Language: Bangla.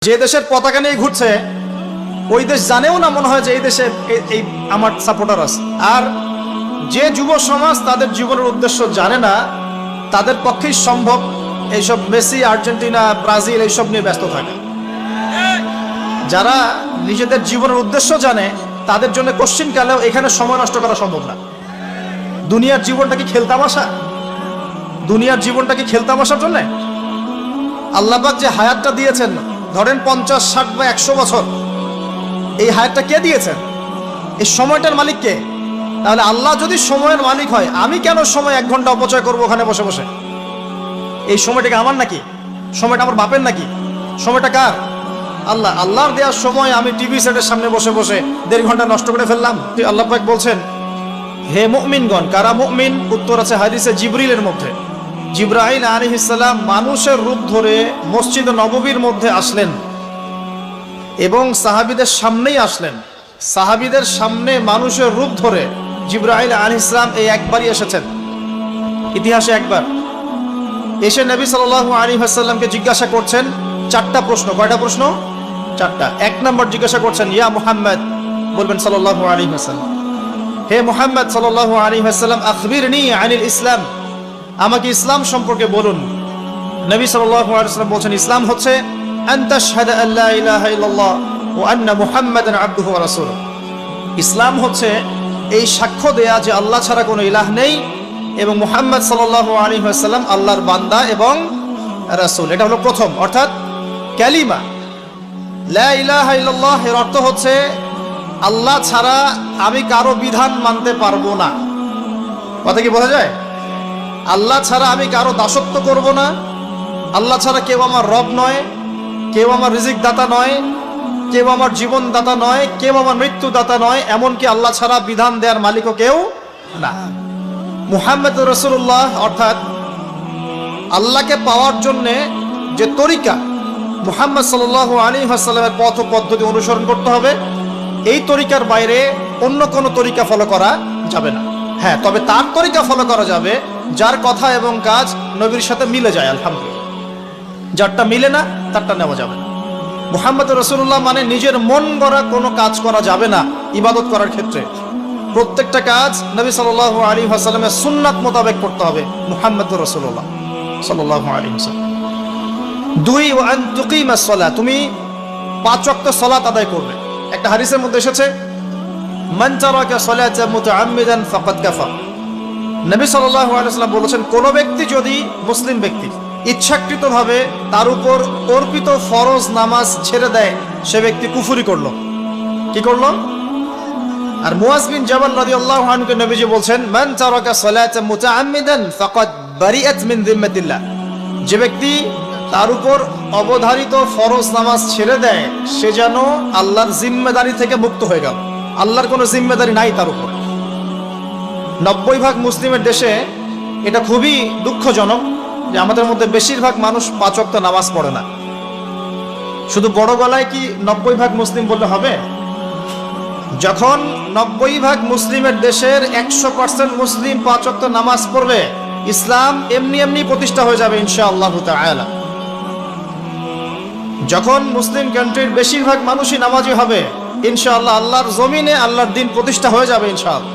যে দেশের পতাকা নিয়ে ঘুরছে ওই দেশ জানেও না মনে হয় যে এই দেশে এই আমার সাপোর্টার আছে। আর যে যুব সমাজ তাদের জীবনের উদ্দেশ্য জানে না তাদের পক্ষেই সম্ভব এইসব মেসি, আর্জেন্টিনা, ব্রাজিল এইসব নিয়ে ব্যস্ত থাকে। যারা নিজেদের জীবনের উদ্দেশ্য জানে তাদের জন্য কোশ্চিনকালেও এখানে সময় নষ্ট করা সম্ভব না। দুনিয়ার জীবনটা কি খেলতামাশা? দুনিয়ার জীবনটা কি খেলতামাশার জন্য? আল্লাহ পাক যে হায়াতটা দিয়েছেন, ধরেন 50, 60 বা 100 বছর, এই হায়াতটা কে দিয়েছেন? এই সময়টার মালিক কে? তাহলে আল্লাহ যদি সময়ের মালিক হয়, আমি কেন সময় 1 ঘন্টা অপচয় করবো ওখানে বসে বসে? এই সময়টাকে আমার নাকি? সময়টা আমার বাপের নাকি? সময়টা কার? আল্লাহ। আল্লাহর দেওয়ার সময় আমি টিভি সেটের সামনে বসে বসে 1.5 ঘন্টা নষ্ট করে ফেললাম। আল্লাহ পাক বলছেন, হে মুমিনগণ, কারা মুমিন? উত্তর আছে হাদিসে জিবরিলের মধ্যে। জিবরাইল আলাইহিস সালাম মানুষের রূপ ধরে মসজিদ নববীর মধ্যে আসলেন এবং সাহাবীদের সামনেই আসলেন। সাহাবীদের সামনে মানুষের রূপ ধরে জিবরাইল আলাইহিস সালাম এই একবারই এসেছেন, ইতিহাসে একবার। এসে নবী সাল্লাল্লাহু আলাইহি ওয়াসাল্লামকে জিজ্ঞাসা করছেন 4টা প্রশ্ন। কয়টা প্রশ্ন? 4টা। 1 নম্বর জিজ্ঞাসা করছেন, ইয়া মুহাম্মদ, বলবেন সাল্লাল্লাহু আলাইহি ওয়াসাল্লাম, হে মুহাম্মদ সাল্লাল্লাহু আলাইহি ওয়াসাল্লাম, আখবিরনি আনিল ইসলাম, আমাকে ইসলাম সম্পর্কে বলুন। নবী সাল্লাল্লাহু আলাইহি ওয়াসাল্লাম বলছেন, ইসলাম হচ্ছে আন তাশহাদা আল্লা ইলাহা ইল্লাল্লাহ ওয়া আন্না মুহাম্মাদান আবদুহু ওয়া রাসূলুহু। ইসলাম হচ্ছে এই সাক্ষ্য দেয়া যে আল্লাহ ছাড়া কোনো ইলাহ নেই এবং মুহাম্মদ সাল্লাল্লাহু আলাইহি ওয়াসাল্লাম আল্লাহর বান্দা এবং রাসূল। এটা হলো প্রথম, অর্থাৎ কালিমা লা ইলাহা ইল্লাল্লাহ। এর অর্থ হচ্ছে আল্লাহ ছাড়া আমি কারো বিধান মানতে পারবো না। কথা কি বোঝা যায়? আল্লাহ ছাড়া আমি কারো দাসত্ব করব না। আল্লাহ ছাড়া কেউ আমার রব নয়, কেউ আমার রিজিক দাতা নয়, কেউ আমার জীবন দাতা নয়, কেউ আমার মৃত্যু দাতা নয়, এমনকি আল্লাহ ছাড়া বিধান দেওয়ার মালিকও কেউ না। মুহাম্মদুর রাসূলুল্লাহ অর্থাৎ আল্লাহকে পাওয়ার জন্যে যে তরিকা, মুহাম্মদ সাল্লাল্লাহু আলাইহি ওয়াসাল্লামের পথ ও পদ্ধতি অনুসরণ করতে হবে। এই তরিকার বাইরে অন্য কোনো তরিকা ফলো করা যাবে না। হ্যাঁ, তবে তার তরিকা ফলো করা যাবে যার কথা এবং কাজ নবীর সাথে মিলে যায়, আলহামদুলিল্লাহ। যারটা মিলে না তারটা নেওয়া যাবে না। মুহাম্মদুর রাসূলুল্লাহ মানে নিজের মন গড়া কোনো কাজ করা যাবে না। ইবাদত করার ক্ষেত্রে প্রত্যেকটা কাজ নবী সাল্লাল্লাহু আলাইহি ওয়াসাল্লামের সুন্নাত মোতাবেক করতে হবে। মুহাম্মদুর রাসূলুল্লাহ সাল্লাল্লাহু আলাইহি ওয়াসাল্লাম। 2 ওয়া আন তুকিমাস সালাহ, তুমি 5 ওয়াক্ত সালাত আদায় করবে। একটা হাদিসের মধ্যে এসেছে, মান তারাকা সালাতা মুতাআম্মিদান ফাকাদ কাফার। নবী সাল্লাল্লাহু আলাইহি ওয়াসাল্লাম বলেছেন, কোন ব্যক্তি যদি, মুসলিম ব্যক্তি, ইচ্ছাকৃতভাবে তার উপর অর্পিত ফরজ নামাজ ছেড়ে দেয়, সে ব্যক্তি কুফরি করলো। কি করলো? আর মুয়াজ বিন জাবাল রাদিয়াল্লাহু আনহু নবীজি বলছেন, মান তারাকা সালাতা মুতাআম্মিদান ফাকাদ বারিআত মিন যিম্মাতিল্লাহ। যে ব্যক্তি তার উপর অবধারিত ফরজ নামাজ ছেড়ে দেয়, সে যেন আল্লাহর জিম্মেদারি থেকে মুক্ত হয়ে গেল। আল্লাহর কোনো জিম্মেদারি নাই তার উপর। 90% মুসলিমের দেশে এটা খুবই দুঃখজনক যে আমাদের মধ্যে বেশিরভাগ মানুষ 5 ওয়াক্ত নামাজ পড়ে না। শুধু বড় গলায় কি 90% মুসলিম বললে হবে? যখন 90% মুসলিমের দেশের 100% মুসলিম 5 ওয়াক্ত নামাজ পড়বে, ইসলাম এমনি এমনি প্রতিষ্ঠা হয়ে যাবে ইনশাআল্লাহু তাআলা। যখন মুসলিম কান্ট্রির বেশিরভাগ মানুষই নামাজি হবে, ইনশাআল্লাহ আল্লাহর জমিনে আল্লাহর দ্বীন প্রতিষ্ঠা হয়ে যাবে ইনশাআল্লাহ।